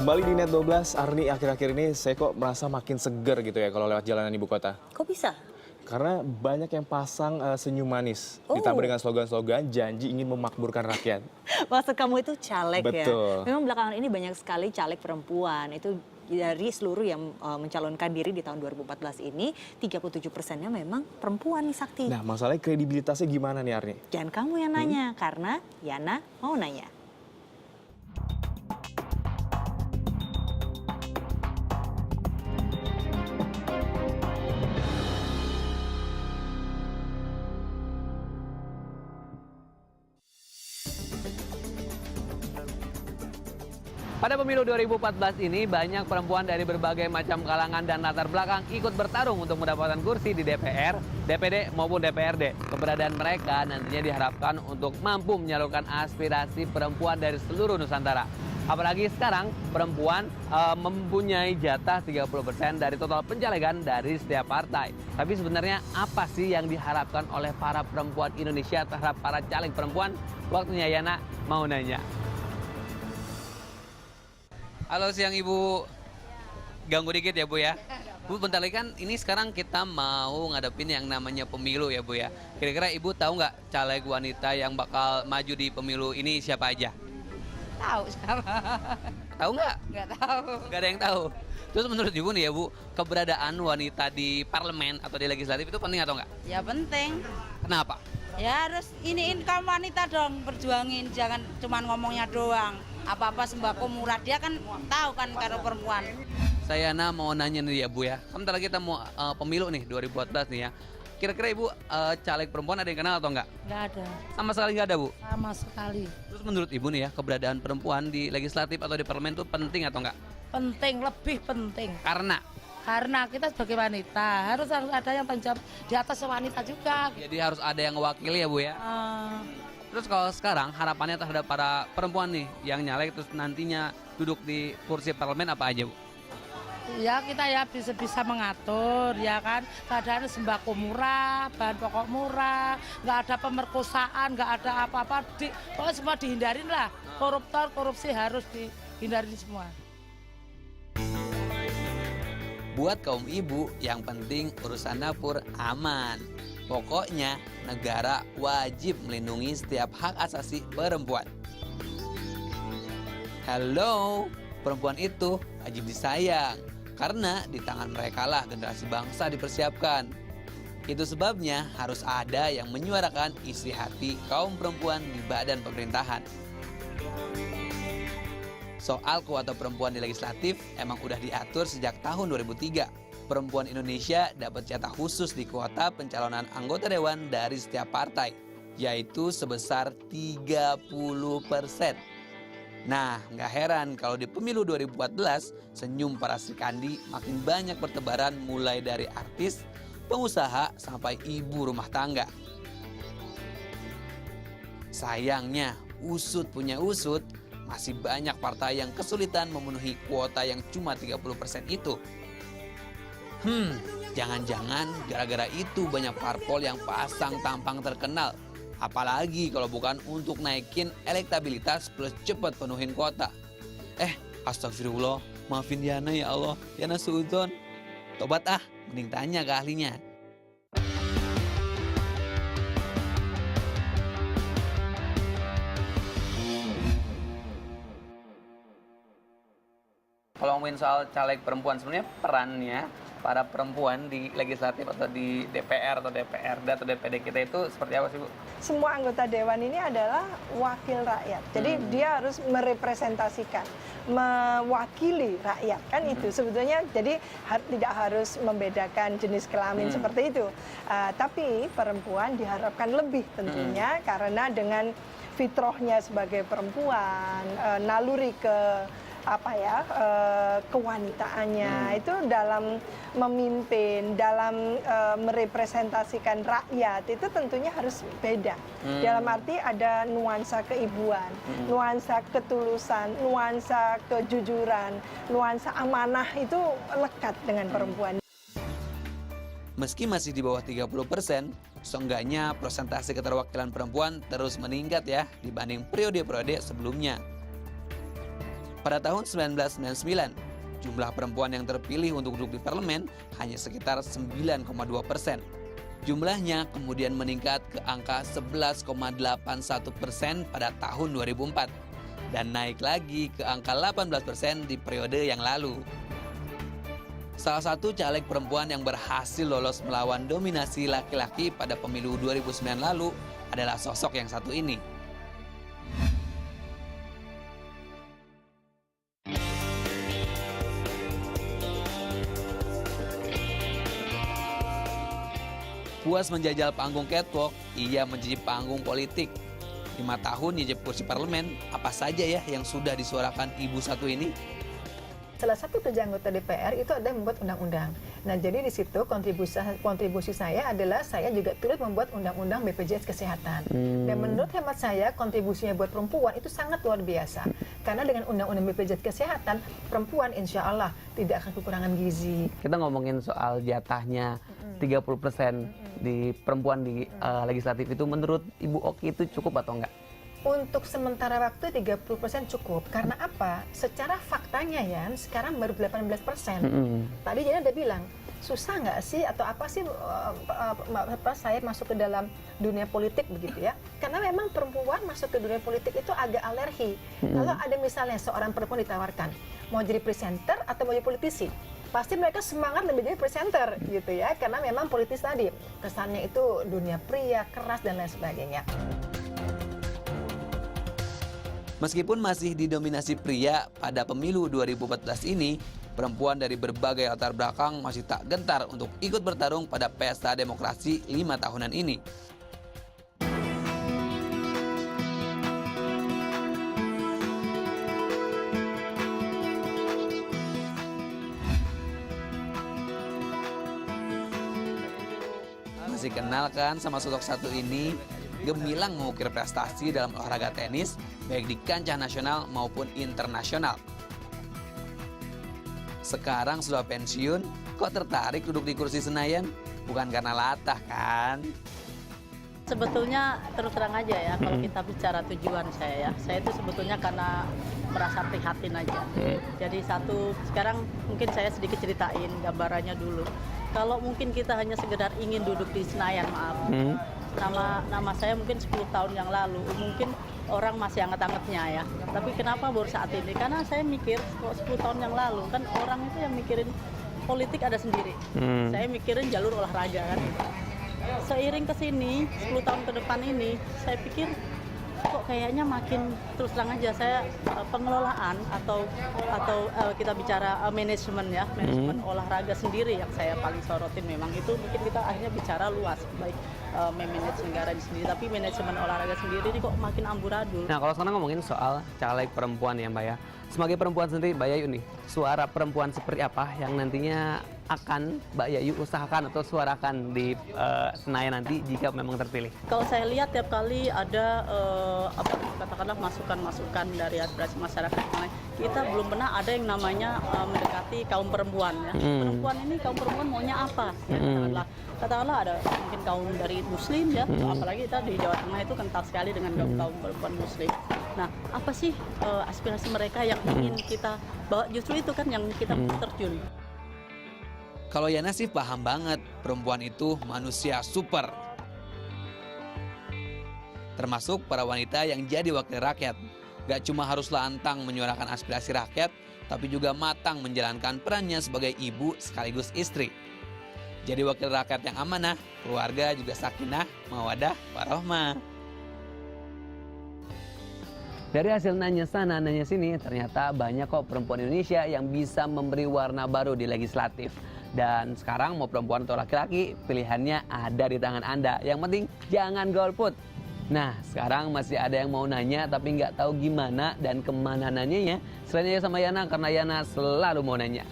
Kembali di Net 12, Arni, akhir-akhir ini saya kok merasa makin seger gitu ya kalau lewat jalanan ibu kota. Kok bisa? Karena banyak yang pasang senyum manis, Oh. ditambah dengan slogan-slogan janji ingin memakmurkan rakyat. Maksud kamu itu caleg Betul. ya? Memang belakangan ini banyak sekali caleg perempuan. Itu dari seluruh yang mencalonkan diri di tahun 2014 ini, 37%-nya memang perempuan nih, Sakti. Nah, masalahnya kredibilitasnya gimana nih, Arni? Jangan kamu yang nanya, karena Yana mau nanya. Pada pemilu 2014 ini, banyak perempuan dari berbagai macam kalangan dan latar belakang ikut bertarung untuk mendapatkan kursi di DPR, DPD maupun DPRD. Keberadaan mereka nantinya diharapkan untuk mampu menyalurkan aspirasi perempuan dari seluruh Nusantara. Apalagi sekarang perempuan mempunyai jatah 30% dari total pencalegan dari setiap partai. Tapi sebenarnya apa sih yang diharapkan oleh para perempuan Indonesia terhadap para caleg perempuan? Waktunya Yana mau nanya. Halo, siang Ibu. Ganggu dikit ya Bu ya. Bu, bentar lagi kan ini sekarang kita mau ngadepin yang namanya pemilu ya Bu ya. Kira-kira Ibu tahu nggak caleg wanita yang bakal maju di pemilu ini siapa aja? Tahu siapa? Tahu nggak? Nggak tahu. Nggak ada yang tahu. Terus menurut Ibu nih ya Bu, keberadaan wanita di parlemen atau di legislatif itu penting atau nggak? Ya penting. Kenapa? Ya harus iniin kaum wanita dong, berjuangin, jangan cuma ngomongnya doang. Apa-apa sembako murah, dia kan tahu kan kalau perempuan. Saya mau nanya nih ya Bu ya. Sebentar lagi kita mau pemilu nih 2014 nih ya. Kira-kira Ibu caleg perempuan ada yang kenal atau nggak? Nggak ada, Sama sekali nggak ada Bu. sama sekali. Terus menurut Ibu nih ya, keberadaan perempuan di legislatif atau di parlemen itu penting atau enggak? Penting, lebih penting. Karena Kita sebagai wanita harus ada yang tanggung jawab di atas wanita juga. jadi harus ada yang mewakili ya Bu ya. Terus kalau sekarang harapannya terhadap para perempuan nih yang nyalek terus nantinya duduk di kursi parlemen apa aja Bu? Ya kita ya bisa mengatur ya kan, keadaan sembako murah, bahan pokok murah, nggak ada pemerkosaan, nggak ada apa-apa, pokoknya semua dihindarin lah. Koruptor, korupsi harus dihindarin semua. Buat kaum ibu yang penting urusan dapur aman. Pokoknya negara wajib melindungi setiap hak asasi perempuan. Halo, perempuan itu wajib disayang karena di tangan mereka lah generasi bangsa dipersiapkan. Itu sebabnya harus ada yang menyuarakan isi hati kaum perempuan di badan pemerintahan. Soal kuota perempuan di legislatif emang udah diatur sejak tahun 2003. Perempuan Indonesia dapat jatah khusus di kuota pencalonan anggota dewan dari setiap partai, yaitu sebesar 30%. Nah, nggak heran kalau di pemilu 2014, senyum para Sri Kandi makin banyak bertebaran mulai dari artis, pengusaha, sampai ibu rumah tangga. Sayangnya, usut punya usut, masih banyak partai yang kesulitan memenuhi kuota yang cuma 30% itu. Jangan-jangan gara-gara itu banyak parpol yang pasang tampang terkenal. Apalagi kalau bukan untuk naikin elektabilitas plus cepat penuhin kuota. Astagfirullah, maafin Yana ya Allah, Yana suudzon. Tobat mending tanya ke ahlinya. Kalau ngomongin soal caleg perempuan, sebenarnya perannya para perempuan di legislatif atau di DPR atau DPRD atau DPD kita itu seperti apa sih Bu? Semua anggota dewan ini adalah wakil rakyat. Jadi dia harus merepresentasikan, mewakili rakyat kan itu sebetulnya. Jadi tidak harus membedakan jenis kelamin seperti itu. Tapi perempuan diharapkan lebih tentunya karena dengan fitrahnya sebagai perempuan, naluri kewanitaannya itu dalam memimpin, dalam merepresentasikan rakyat itu tentunya harus beda. Dalam arti ada nuansa keibuan, nuansa ketulusan, nuansa kejujuran, nuansa amanah itu lekat dengan perempuan. Meski masih di bawah 30%, seenggaknya persentase keterwakilan perempuan terus meningkat ya dibanding periode-periode sebelumnya. Pada tahun 1999, jumlah perempuan yang terpilih untuk duduk di parlemen hanya sekitar 9,2%. Jumlahnya kemudian meningkat ke angka 11,81% pada tahun 2004 dan naik lagi ke angka 18% di periode yang lalu. Salah satu caleg perempuan yang berhasil lolos melawan dominasi laki-laki pada pemilu 2009 lalu adalah sosok yang satu ini. Puas menjajal panggung catwalk, ia mencicip panggung politik. 5 tahun nyicip kursi parlemen, apa saja ya yang sudah disuarakan ibu satu ini? Salah satu kerja anggota DPR itu adalah membuat undang-undang. Nah, jadi di situ kontribusi saya adalah saya juga turut membuat undang-undang BPJS Kesehatan. Dan menurut hemat saya, kontribusinya buat perempuan itu sangat luar biasa. Karena dengan undang-undang BPJS Kesehatan, perempuan insya Allah tidak akan kekurangan gizi. Kita ngomongin soal jatahnya 30% di perempuan di legislatif itu, menurut Ibu Oki itu cukup atau enggak? Untuk sementara waktu 30% cukup. Karena apa? Secara faktanya ya, sekarang baru 18%. Tadi Jana udah bilang, susah nggak sih atau apa sih saya masuk ke dalam dunia politik begitu ya? Karena memang perempuan masuk ke dunia politik itu agak alergi. Kalau ada misalnya seorang perempuan ditawarkan, mau jadi presenter atau mau jadi politisi, pasti mereka semangat lebih jadi presenter gitu ya, karena memang politis tadi kesannya itu dunia pria, keras dan lain sebagainya. Meskipun masih didominasi pria, pada pemilu 2014 ini, perempuan dari berbagai latar belakang masih tak gentar untuk ikut bertarung pada pesta demokrasi 5 tahunan ini. Masih kenal kan sama sosok satu ini? Gemilang mengukir prestasi dalam olahraga tenis, baik di kancah nasional maupun internasional. Sekarang sudah pensiun, kok tertarik duduk di kursi Senayan? Bukan karena latah kan? Sebetulnya terus terang aja ya, kalau kita bicara tujuan saya itu sebetulnya karena merasa prihatin aja. Jadi sekarang mungkin saya sedikit ceritain gambarannya dulu. Kalau mungkin kita hanya sekedar ingin duduk di Senayan, maaf. Nama saya mungkin 10 tahun yang lalu, mungkin orang masih anget-angetnya ya. Tapi kenapa baru saat ini? Karena saya mikir, kok 10 tahun yang lalu, kan orang itu yang mikirin politik ada sendiri. Saya mikirin jalur olahraga kan. Seiring ke sini, 10 tahun ke depan ini, saya pikir kok kayaknya makin terus terang aja saya pengelolaan atau kita bicara manajemen ya, manajemen olahraga sendiri yang saya paling sorotin. Memang itu mungkin kita akhirnya bicara luas, baik memanage negara di sendiri, tapi manajemen olahraga sendiri ini kok makin amburadul. Nah, kalau sekarang ngomongin soal caleg perempuan ya Mbak ya, sebagai perempuan sendiri Mbak Yayu nih, suara perempuan seperti apa yang nantinya akan Mbak Yayu usahakan atau suarakan di Senayan nanti jika memang terpilih? Kalau saya lihat tiap kali ada katakanlah masukan-masukan dari aspirasi masyarakat, kita belum pernah ada yang namanya mendekati kaum perempuan ya. Kaum perempuan maunya apa? Ya, katakanlah ada mungkin kaum dari Muslim ya, apalagi kita di Jawa Tengah itu kental sekali dengan kaum perempuan Muslim. Nah, apa sih aspirasi mereka yang ingin kita bawa? Justru itu kan yang kita terjun. Kalau Yana sih paham banget, perempuan itu manusia super. Termasuk para wanita yang jadi wakil rakyat. Gak cuma harus lantang menyuarakan aspirasi rakyat, tapi juga matang menjalankan perannya sebagai ibu sekaligus istri. Jadi wakil rakyat yang amanah, keluarga juga sakinah, mawadah, warohmah. Dari hasil nanya sana, nanya sini, ternyata banyak kok perempuan Indonesia yang bisa memberi warna baru di legislatif. Dan sekarang mau perempuan atau laki-laki, pilihannya ada di tangan Anda. Yang penting jangan golput. Nah, sekarang masih ada yang mau nanya tapi nggak tahu gimana dan kemana nanyanya. Selain aja sama Yana, karena Yana selalu mau nanya.